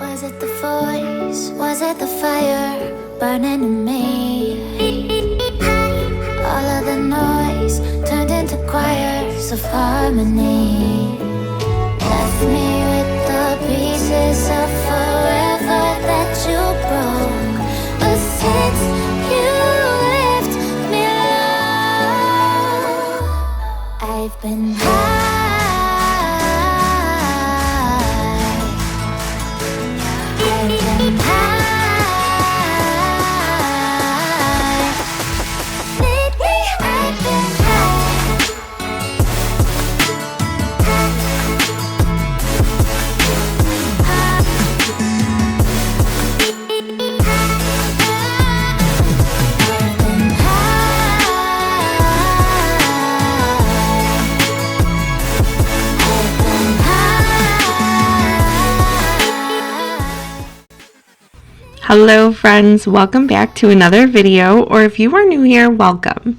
Was it the voice? Was it the fire burning in me? All of the noise turned into choirs of harmony. Left me with the pieces of forever that you broke. But since you left me alone, I've been high. Hello friends, welcome back to another video, or if you are new here, welcome.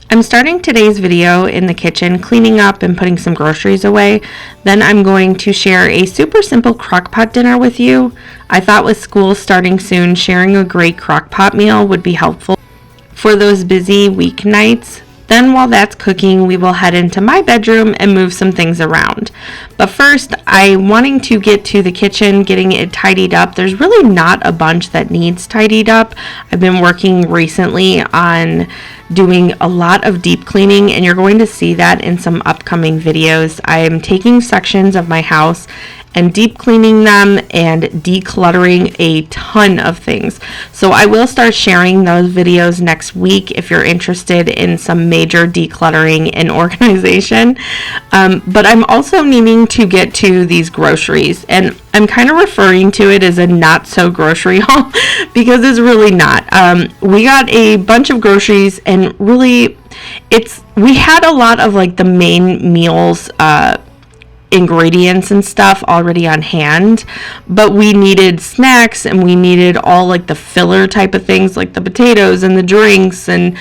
I'm starting today's video in the kitchen, cleaning up and putting some groceries away. Then I'm going to share a super simple crock-pot dinner with you. I thought with school starting soon, sharing a great crock-pot meal would be helpful for those busy weeknights. Then while that's cooking, we will head into my bedroom and move some things around. But first, I'm wanting to get to the kitchen, getting it tidied up. There's really not a bunch that needs tidied up. I've been working recently on doing a lot of deep cleaning, and you're going to see that in some upcoming videos. I am taking sections of my house and deep cleaning them and decluttering a ton of things. So I will start sharing those videos next week if you're interested in some major decluttering and organization. But I'm also needing to get to these groceries, and I'm kind of referring to it as a not so grocery haul because it's really not. We got a bunch of groceries, and really we had a lot of like the main meals ingredients and stuff already on hand, but we needed snacks and we needed all like the filler type of things like the potatoes and the drinks and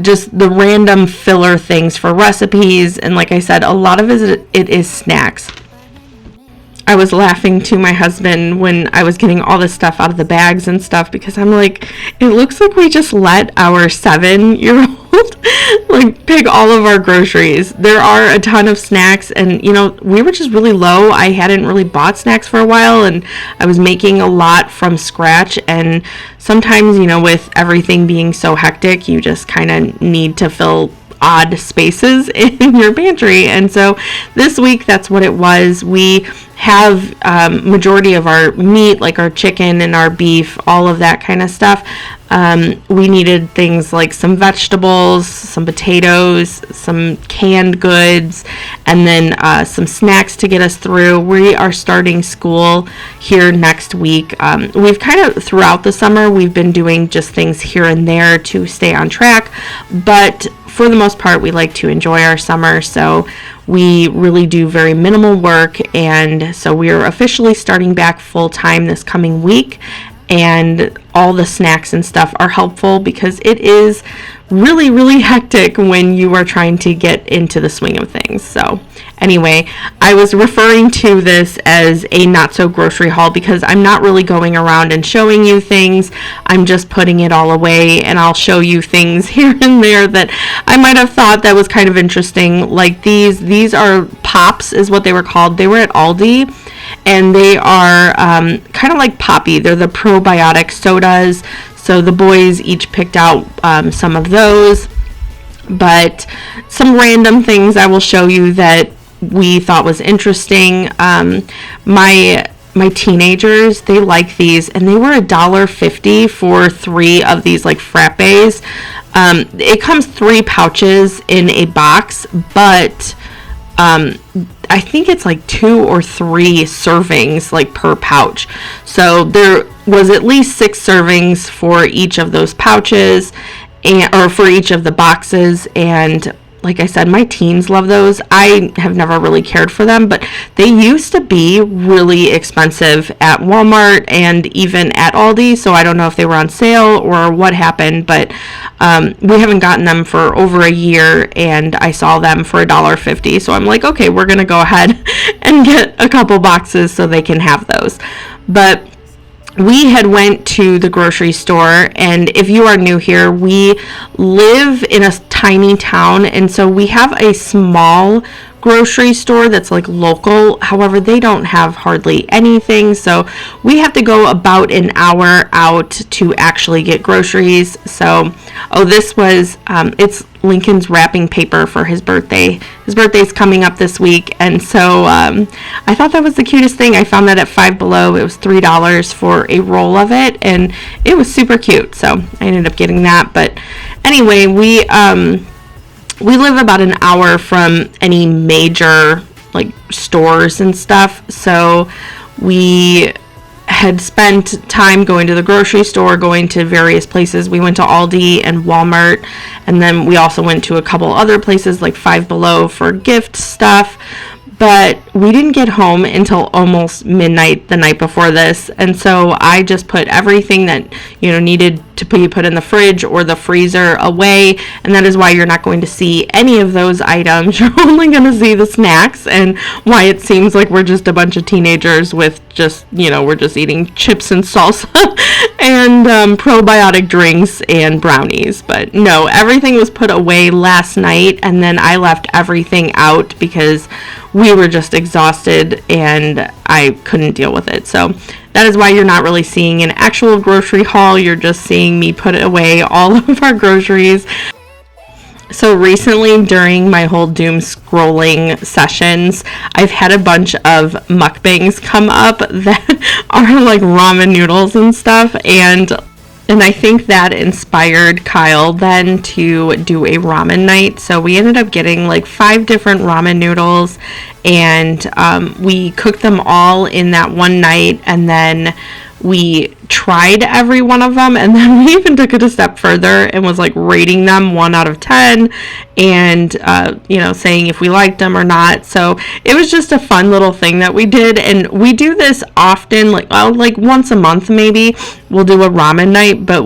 just the random filler things for recipes. And like I said, a lot of it is snacks. I was laughing to my husband when I was getting all this stuff out of the bags and stuff because I'm like, it looks like we just let our 7-year-old like pick all of our groceries. There are a ton of snacks, and we were just really low. I hadn't really bought snacks for a while, and I was making a lot from scratch. And sometimes, with everything being so hectic, you just kind of need to fill odd spaces in your pantry. And so this week, that's what it was. We have majority of our meat, like our chicken and our beef, all of that kind of stuff. We needed things like some vegetables, some potatoes, some canned goods, and then some snacks to get us through. We are starting school here next week. We've kind of, throughout the summer, we've been doing just things here and there to stay on track, but for the most part, we like to enjoy our summer, so we really do very minimal work. And so we are officially starting back full-time this coming week, and all the snacks and stuff are helpful because it is really, really hectic when you are trying to get into the swing of things. So anyway, I was referring to this as a not so grocery haul because I'm not really going around and showing you things. I'm just putting it all away, and I'll show you things here and there that I might have thought that was kind of interesting. Like these are Pops is what they were called. They were at Aldi, and they are kind of like Poppy. They're the probiotic sodas. So the boys each picked out some of those, but some random things I will show you that we thought was interesting. My teenagers, they like these, and they were $1.50 for 3 of these like frappes. It comes 3 pouches in a box, but I think it's like 2 or 3 servings like per pouch. So there was at least 6 servings for each of those pouches, or for each of the boxes. And like I said, my teens love those. I have never really cared for them, but they used to be really expensive at Walmart and even at Aldi, so I don't know if they were on sale or what happened, but we haven't gotten them for over a year, and I saw them for $1.50, so I'm like, okay, we're gonna go ahead and get a couple boxes so they can have those. But we had went to the grocery store, and if you are new here, we live in a tiny town, and so we have a small grocery store that's like local. However, they don't have hardly anything, so we have to go about an hour out to actually get groceries. So, oh, this was it's Lincoln's wrapping paper for his birthday. His birthday's coming up this week, and so I thought that was the cutest thing. I found that at Five Below. It was $3 for a roll of it, and it was super cute, so I ended up getting that. But anyway, we live about an hour from any major like stores and stuff, so we had spent time going to the grocery store, going to various places. We went to Aldi and Walmart, and then we also went to a couple other places like Five Below for gift stuff. But we didn't get home until almost midnight the night before this, and so I just put everything that needed to be put in the fridge or the freezer away, and that is why you're not going to see any of those items. You're only going to see the snacks, and why it seems like we're just a bunch of teenagers with just we're just eating chips and salsa and probiotic drinks and brownies. But no, everything was put away last night, and then I left everything out because we were just exhausted and I couldn't deal with it. So that is why you're not really seeing an actual grocery haul. You're just seeing me put away all of our groceries. So recently, during my whole doom scrolling sessions, I've had a bunch of mukbangs come up that are like ramen noodles and stuff, and I think that inspired Kyle then to do a ramen night. So we ended up getting like 5 different ramen noodles, and we cooked them all in that one night, and then we tried every one of them, and then we even took it a step further and was like rating them 1 out of 10 and saying if we liked them or not. So it was just a fun little thing that we did, and we do this often, like once a month maybe we'll do a ramen night. But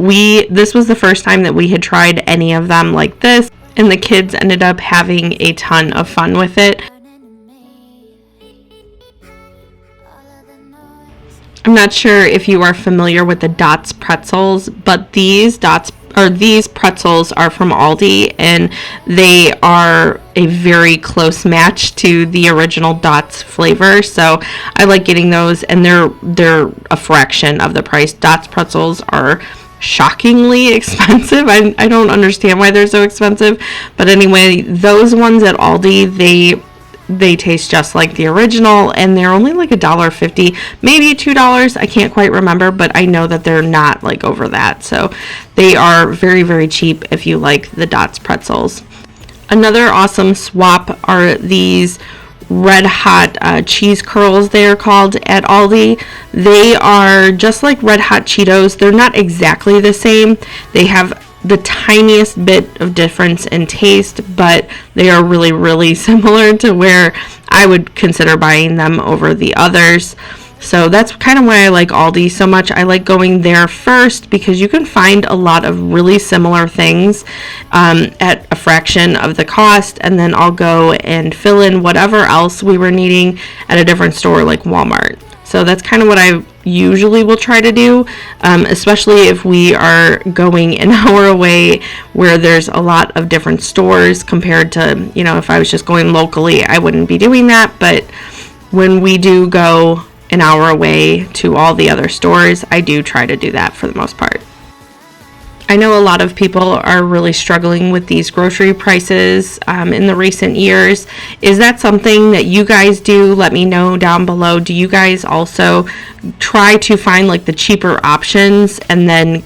this was the first time that we had tried any of them like this, and the kids ended up having a ton of fun with it. I'm not sure if you are familiar with the Dots pretzels, but these pretzels are from Aldi, and they are a very close match to the original Dots flavor. So I like getting those, and they're a fraction of the price. Dots pretzels are shockingly expensive. I don't understand why they're so expensive, but anyway, those ones at Aldi, they taste just like the original, and they're only like $1.50, maybe $2. I can't quite remember, but I know that they're not like over that. So they are very, very cheap if you like the Dots pretzels. Another awesome swap are these Red Hot cheese curls, they are called at Aldi. They are just like Red Hot Cheetos. They're not exactly the same. They have the tiniest bit of difference in taste, but they are really, really similar to where I would consider buying them over the others. So that's kind of why I like Aldi so much. I like going there first because you can find a lot of really similar things at a fraction of the cost, and then I'll go and fill in whatever else we were needing at a different store like Walmart. So that's kind of what I usually will try to do, especially if we are going an hour away where there's a lot of different stores compared to, if I was just going locally, I wouldn't be doing that. But when we do go an hour away to all the other stores, I do try to do that for the most part. I know a lot of people are really struggling with these grocery prices in the recent years. Is that something that you guys do? Let me know down below. Do you guys also try to find like the cheaper options, and then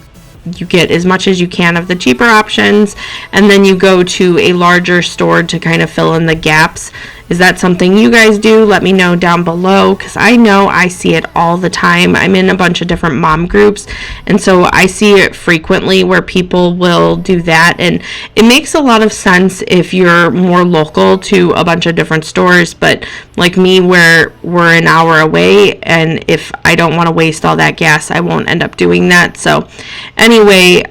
you get as much as you can of the cheaper options, and then you go to a larger store to kind of fill in the gaps? Is that something you guys do? Let me know down below, because I know I see it all the time. I'm in a bunch of different mom groups, and so I see it frequently where people will do that, and it makes a lot of sense if you're more local to a bunch of different stores. But like me, where we're an hour away, and if I don't want to waste all that gas, I won't end up doing that. So anyway,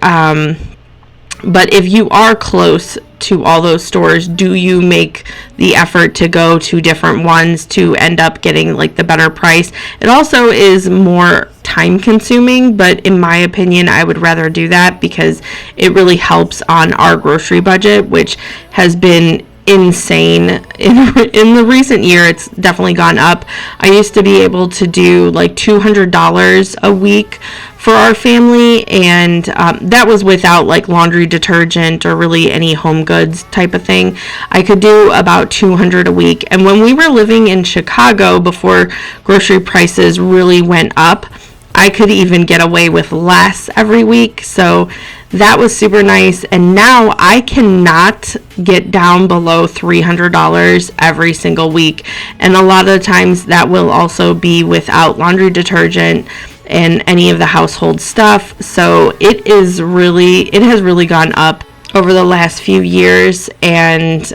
but if you are close to all those stores, do you make the effort to go to different ones to end up getting like the better price? It also is more time consuming, but in my opinion, I would rather do that because it really helps on our grocery budget, which has been insane in the recent year. It's definitely gone up. I used to be able to do like $200 a week for our family, and that was without like laundry detergent or really any home goods type of thing. I could do about $200 a week, and when we were living in Chicago before grocery prices really went up, I could even get away with less every week. So that was super nice. And now I cannot get down below $300 every single week. And a lot of the times that will also be without laundry detergent and any of the household stuff. So it has really gone up over the last few years. And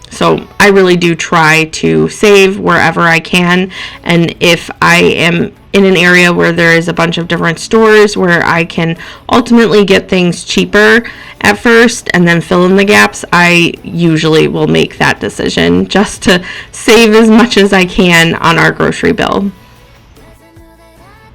so I really do try to save wherever I can. And if I am in an area where there is a bunch of different stores where I can ultimately get things cheaper at first and then fill in the gaps, I usually will make that decision just to save as much as I can on our grocery bill.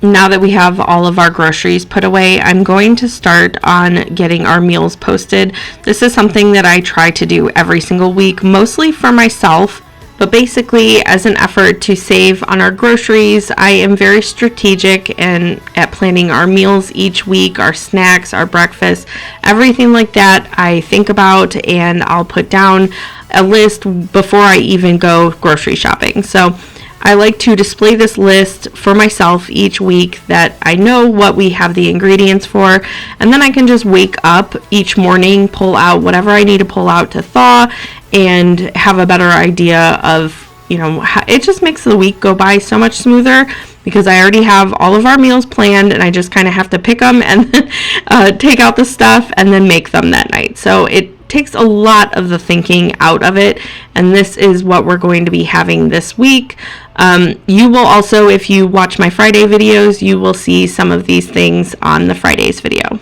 Now that we have all of our groceries put away, I'm going to start on getting our meals posted. This is something that I try to do every single week, mostly for myself, but basically as an effort to save on our groceries. I am very strategic at planning our meals each week, our snacks, our breakfast, everything like that I think about, and I'll put down a list before I even go grocery shopping. So I like to display this list for myself each week that I know what we have the ingredients for, and then I can just wake up each morning, pull out whatever I need to pull out to thaw, and have a better idea of, how it just makes the week go by so much smoother because I already have all of our meals planned and I just kind of have to pick them and then take out the stuff and then make them that night. So it takes a lot of the thinking out of it, and this is what we're going to be having this week. You will also, if you watch my Friday videos, you will see some of these things on the Fridays video.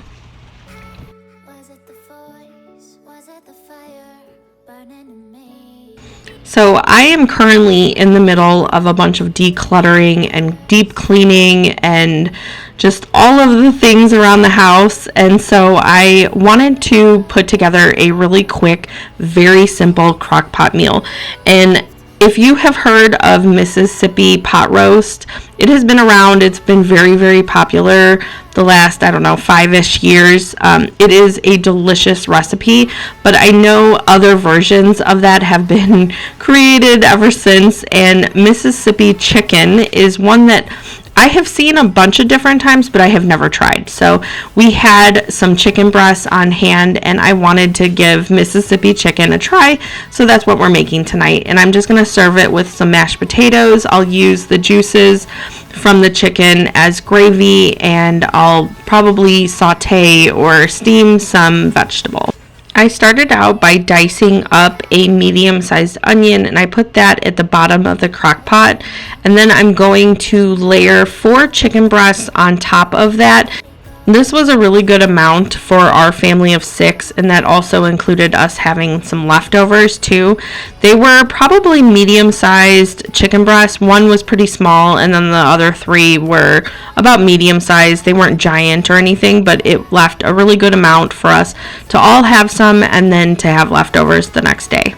So I am currently in the middle of a bunch of decluttering and deep cleaning and just all of the things around the house. And so I wanted to put together a really quick, very simple crock pot meal. And if you have heard of Mississippi pot roast, it has been around. It's been very, very popular the last, 5-ish years. It is a delicious recipe, but I know other versions of that have been created ever since, and Mississippi chicken is one that I have seen a bunch of different times, but I have never tried. So we had some chicken breasts on hand, and I wanted to give Mississippi chicken a try, so that's what we're making tonight. And I'm just going to serve it with some mashed potatoes. I'll use the juices from the chicken as gravy, and I'll probably saute or steam some vegetable. I started out by dicing up a medium-sized onion, and I put that at the bottom of the crock pot, and then I'm going to layer 4 chicken breasts on top of that. This was a really good amount for our family of 6, and that also included us having some leftovers too. They were probably medium-sized chicken breasts. One was pretty small, and then the other 3 were about medium-sized. They weren't giant or anything, but it left a really good amount for us to all have some and then to have leftovers the next day.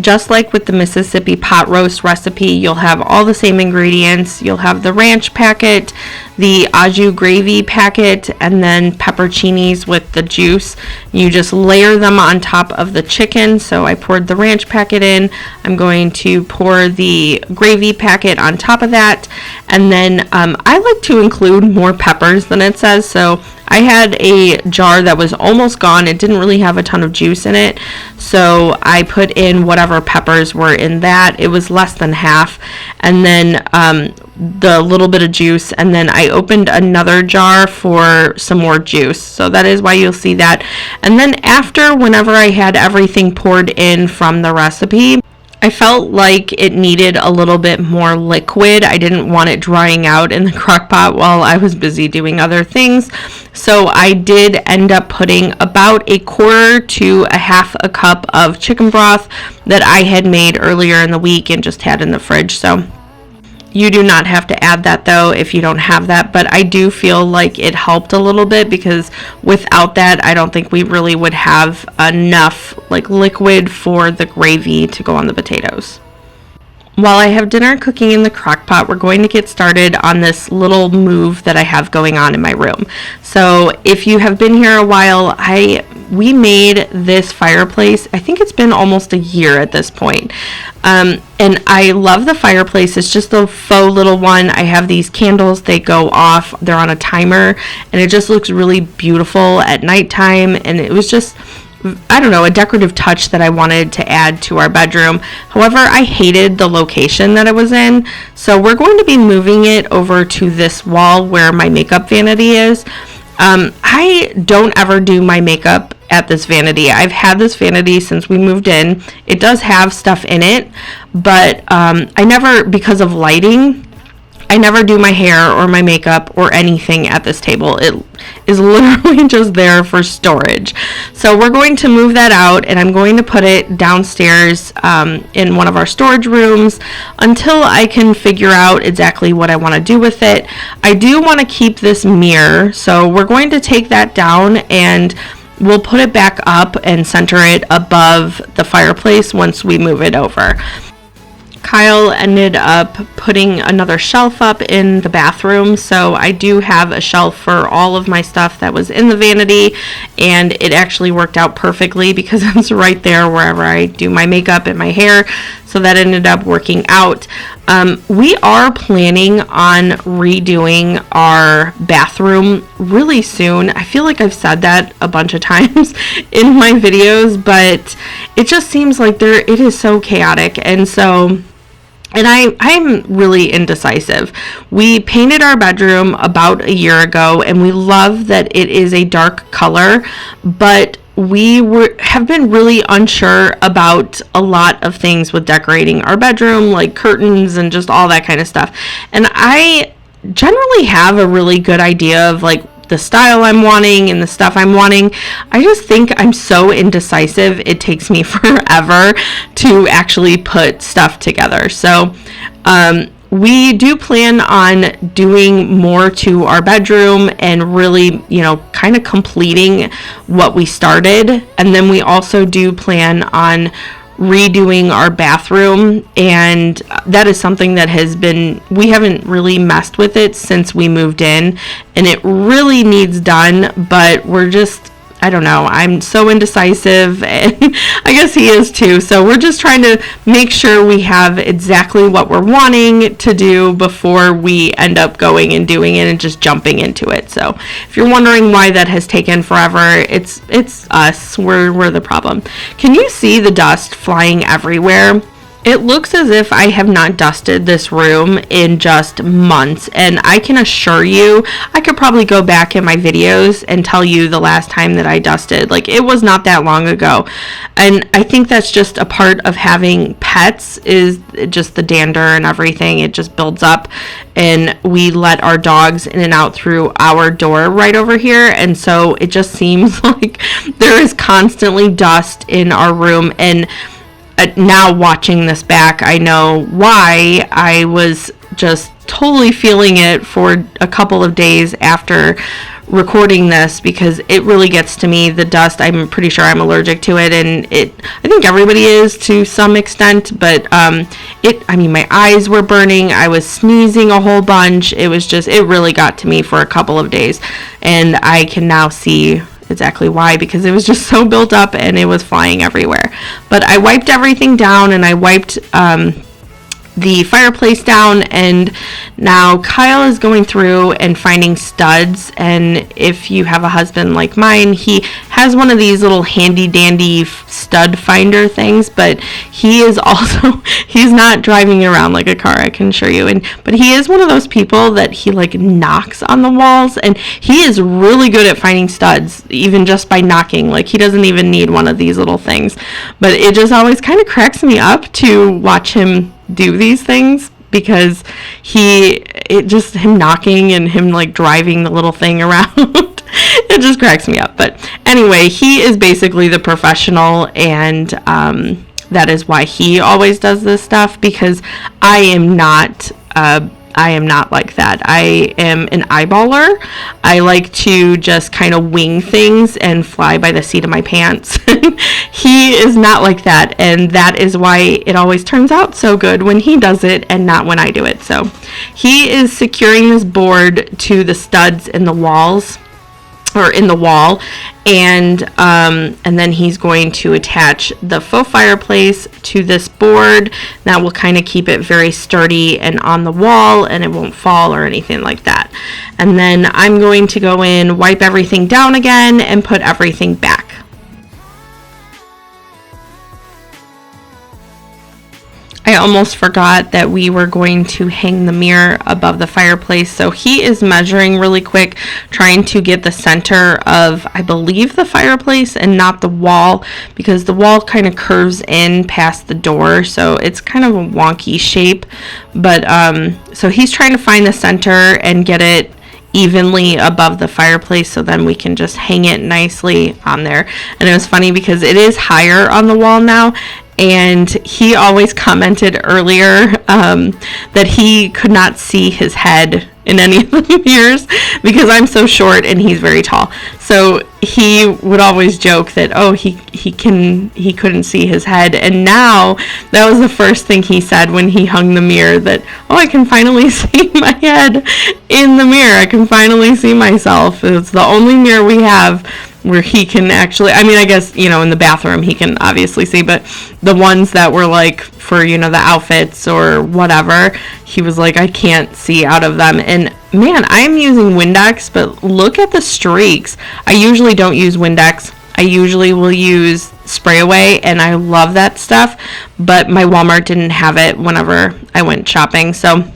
Just like with the Mississippi pot roast recipe, you'll have all the same ingredients. You'll have the ranch packet, the au jus gravy packet and then pepperoncinis with the juice. You just layer them on top of the chicken. So I poured the ranch packet in. I'm going to pour the gravy packet on top of that. And then I like to include more peppers than it says. So I had a jar that was almost gone. It didn't really have a ton of juice in it. So I put in whatever peppers were in that. It was less than half. And then the little bit of juice. And then I opened another jar for some more juice. So that is why you'll see that. And then after, whenever I had everything poured in from the recipe, I felt like it needed a little bit more liquid. I didn't want it drying out in the crock pot while I was busy doing other things. So I did end up putting about a quarter to a half a cup of chicken broth that I had made earlier in the week and just had in the fridge. So you do not have to add that though if you don't have that, but I do feel like it helped a little bit because without that I don't think we really would have enough like liquid for the gravy to go on the potatoes. While I have dinner cooking in the crock pot, we're going to get started on this little move that I have going on in my room. So if you have been here a while, we made this fireplace. I think it's been almost a year at this point. And I love the fireplace. It's just a faux little one. I have these candles. They go off. They're on a timer. And it just looks really beautiful at nighttime. And it was just, I don't know, a decorative touch that I wanted to add to our bedroom. However, I hated the location that it was in. So we're going to be moving it over to this wall where my makeup vanity is. I don't ever do my makeup at this vanity. I've had this vanity since we moved in. It does have stuff in it, but I never, because of lighting, I never do my hair or my makeup or anything at this table. It is literally just there for storage. So we're going to move that out and I'm going to put it downstairs in one of our storage rooms until I can figure out exactly what I want to do with it. I do want to keep this mirror, so we're going to take that down and we'll put it back up and center it above the fireplace once we move it over. Kyle ended up putting another shelf up in the bathroom, so I do have a shelf for all of my stuff that was in the vanity, and it actually worked out perfectly because it's right there wherever I do my makeup and my hair, so that ended up working out. We are planning on redoing our bathroom really soon. I feel like I've said that a bunch of times in my videos, but it just seems like it is so chaotic, and so I'm really indecisive. We painted our bedroom about a year ago and we love that it is a dark color, but we have been really unsure about a lot of things with decorating our bedroom, like curtains and just all that kind of stuff. And I generally have a really good idea of like the style I'm wanting and the stuff I'm wanting. I just think I'm so indecisive. It takes me forever to actually put stuff together. So we do plan on doing more to our bedroom and really, kind of completing what we started. And then we also do plan on redoing our bathroom, and that is something that we haven't really messed with it since we moved in, and it really needs done, but we're just, I don't know, I'm so indecisive, and I guess he is too, so we're just trying to make sure we have exactly what we're wanting to do before we end up going and doing it and just jumping into it. So if you're wondering why that has taken forever, it's us. We're the problem. Can you see the dust flying everywhere? It looks as if I have not dusted this room in just months, and I can assure you, I could probably go back in my videos and tell you the last time that I dusted. Like, it was not that long ago, and I think that's just a part of having pets, is just the dander and everything. It just builds up, and we let our dogs in and out through our door right over here, and so it just seems like there is constantly dust in our room. And now watching this back, I know why. I was just totally feeling it for a couple of days after recording this because it really gets to me. The dust, I'm pretty sure I'm allergic to it, and I think everybody is to some extent, but my eyes were burning, I was sneezing a whole bunch. It really got to me for a couple of days, and I can now see exactly why, because it was just so built up and it was flying everywhere. But I wiped everything down, and I wiped the fireplace down, and now Kyle is going through and finding studs. And if you have a husband like mine, he has one of these little handy dandy stud finder things, but he is also he's not driving around like a car, I can assure you, but he is one of those people that he like knocks on the walls, and he is really good at finding studs even just by knocking. Like, he doesn't even need one of these little things, but it just always kind of cracks me up to watch him do these things, because him knocking and him like driving the little thing around it just cracks me up. But anyway, he is basically the professional, and that is why he always does this stuff, because I am not like that. I am an eyeballer. I like to just kind of wing things and fly by the seat of my pants. He is not like that, and that is why it always turns out so good when he does it and not when I do it. So he is securing this board to the studs in the walls, or in the wall, and then he's going to attach the faux fireplace to this board. That will kind of keep it very sturdy and on the wall, and it won't fall or anything like that. And then I'm going to go in, wipe everything down again, and put everything back. I almost forgot that we were going to hang the mirror above the fireplace. So he is measuring really quick, trying to get the center of, I believe, the fireplace and not the wall, because the wall kind of curves in past the door. So it's kind of a wonky shape. But so he's trying to find the center and get it evenly above the fireplace, so then we can just hang it nicely on there. And it was funny because it is higher on the wall now, and he always commented earlier that he could not see his head in any of the mirrors because I'm so short and he's very tall. So he would always joke that, oh, he couldn't see his head. And now that was the first thing he said when he hung the mirror, that, oh, I can finally see my head in the mirror. I can finally see myself. It's the only mirror we have where he can actually, I mean, I guess, in the bathroom he can obviously see, but the ones that were like for, the outfits or whatever, he was like, I can't see out of them. And man, I'm using Windex, but look at the streaks. I usually don't use Windex. I usually will use Spray Away, and I love that stuff, but my Walmart didn't have it whenever I went shopping, so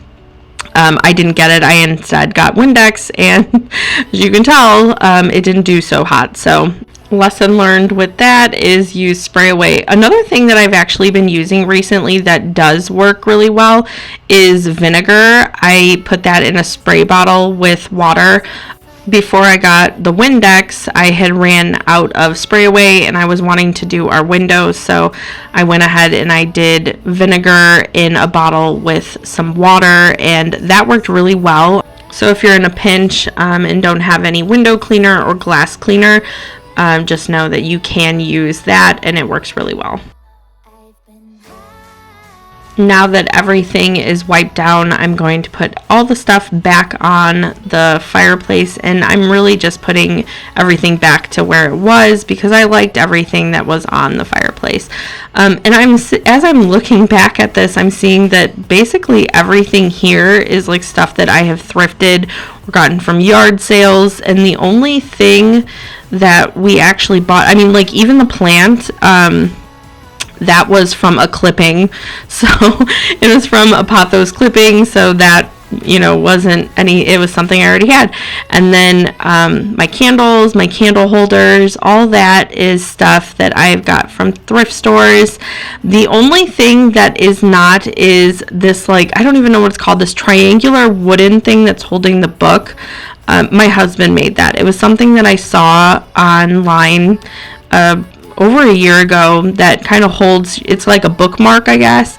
I didn't get it. I instead got Windex, and as you can tell, it didn't do so hot. So lesson learned with that is use Spray Away. Another thing that I've actually been using recently that does work really well is vinegar. I put that in a spray bottle with water. Before I got the Windex, I had ran out of Spray Away, and I was wanting to do our windows, so I went ahead and I did vinegar in a bottle with some water, and that worked really well. So if you're in a pinch and don't have any window cleaner or glass cleaner, just know that you can use that, and it works really well. Now that everything is wiped down, I'm going to put all the stuff back on the fireplace, and I'm really just putting everything back to where it was because I liked everything that was on the fireplace. And as I'm looking back at this, I'm seeing that basically everything here is like stuff that I have thrifted or gotten from yard sales, and the only thing that we actually bought, I mean, like even the plant, that was from a clipping, so it was from a Pothos clipping, so that, wasn't any, it was something I already had. And then my candles, my candle holders, all that is stuff that I've got from thrift stores. The only thing that is not is this, like, I don't even know what it's called, this triangular wooden thing that's holding the book. My husband made that. It was something that I saw online over a year ago that kind of holds, it's like a bookmark, I guess,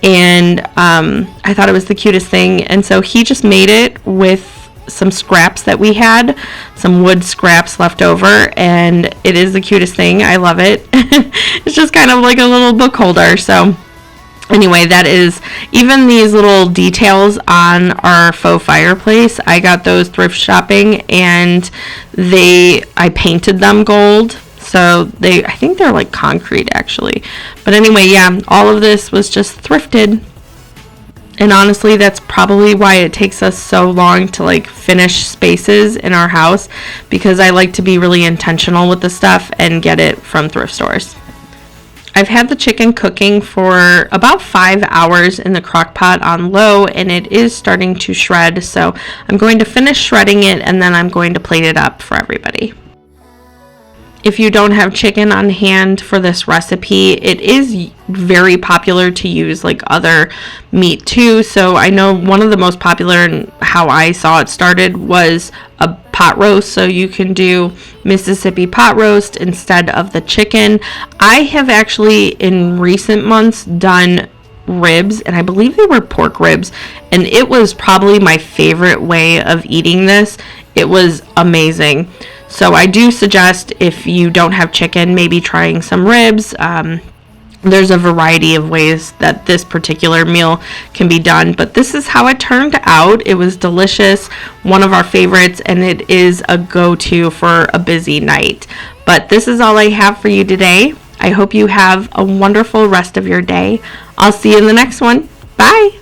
and I thought it was the cutest thing, and so he just made it with some scraps that we had, some wood scraps left over, and it is the cutest thing. I love it. It's just kind of like a little book holder. So anyway, that is, even these little details on our faux fireplace, I got those thrift shopping, and I painted them gold. So I think they're like concrete actually. But anyway, yeah, all of this was just thrifted. And honestly, that's probably why it takes us so long to like finish spaces in our house, because I like to be really intentional with the stuff and get it from thrift stores. I've had the chicken cooking for about 5 hours in the crock pot on low, and it is starting to shred. So I'm going to finish shredding it, and then I'm going to plate it up for everybody. If you don't have chicken on hand for this recipe, it is very popular to use like other meat too. So I know one of the most popular, and how I saw it started, was a pot roast. So you can do Mississippi pot roast instead of the chicken. I have actually in recent months done ribs, and I believe they were pork ribs, and it was probably my favorite way of eating this. It was amazing. So I do suggest, if you don't have chicken, maybe trying some ribs. There's a variety of ways that this particular meal can be done, but this is how it turned out. It was delicious, one of our favorites, and it is a go-to for a busy night. But this is all I have for you today. I hope you have a wonderful rest of your day. I'll see you in the next one. Bye!